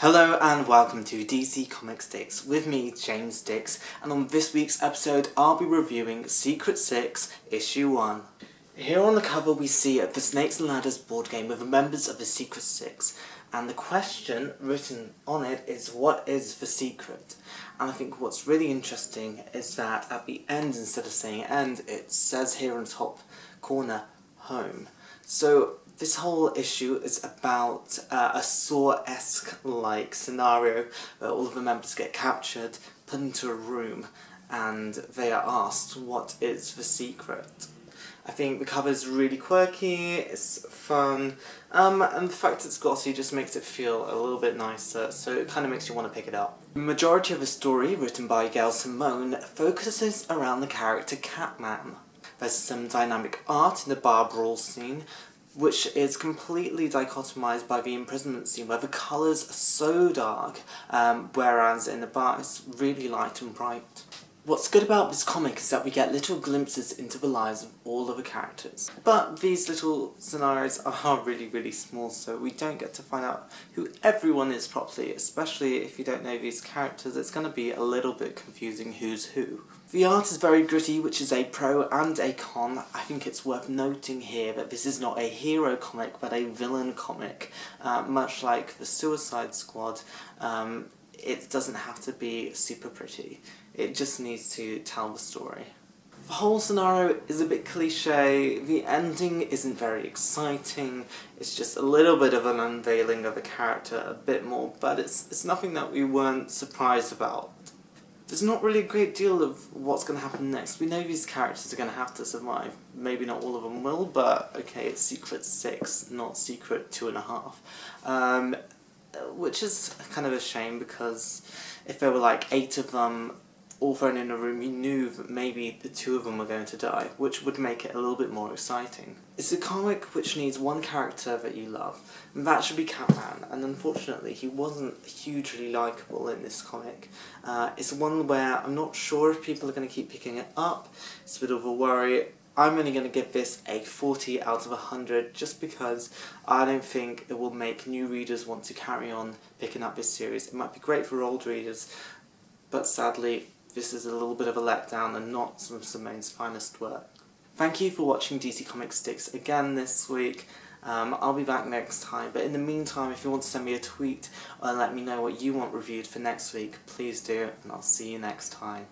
Hello and welcome to DC Comics Dix, with me, James Dix, and on this week's episode I'll be reviewing Secret 6, Issue 1. Here on the cover we see the Snakes and Ladders board game with the members of the Secret 6, and the question written on it is, what is the secret? And I think what's really interesting is that at the end, instead of saying end, it says here on the top corner, home. So this whole issue is about a Saw-esque like scenario where all of the members get captured, put into a room, and they are asked, what is the secret? I think the cover is really quirky, it's fun, and the fact it's glossy just makes it feel a little bit nicer, so it kind of makes you want to pick it up. The majority of the story, written by Gail Simone, focuses around the character Catman. There's some dynamic art in the bar brawl scene, which is completely dichotomized by the imprisonment scene where the colours are so dark, whereas in the bar it's really light and bright. What's good about this comic is that we get little glimpses into the lives of all of the characters. But these little scenarios are really small, so we don't get to find out who everyone is properly, especially if you don't know these characters. It's going to be a little bit confusing who's who. The art is very gritty, which is a pro and a con. I think it's worth noting here that this is not a hero comic, but a villain comic. Much like the Suicide Squad, it doesn't have to be super pretty. It just needs to tell the story. The whole scenario is a bit cliche, the ending isn't very exciting, it's just a little bit of an unveiling of a character a bit more, but it's nothing that we weren't surprised about. There's not really a great deal of what's going to happen next. We know these characters are going to have to survive. Maybe not all of them will, but okay, it's Secret 6, not Secret 2.5. Which is kind of a shame, because if there were like 8 of them all thrown in a room, you knew that maybe the 2 of them were going to die, which would make it a little bit more exciting. It's a comic which needs one character that you love, and that should be Catman, and unfortunately he wasn't hugely likeable in this comic. It's one where I'm not sure if people are going to keep picking it up. It's a bit of a worry. I'm only going to give this a 40 out of 100 just because I don't think it will make new readers want to carry on picking up this series. It might be great for old readers, but sadly this is a little bit of a letdown and not some of Simone's finest work. Thank you for watching DC Comics Dix again this week. I'll be back next time, but in the meantime, if you want to send me a tweet or let me know what you want reviewed for next week, please do, and I'll see you next time.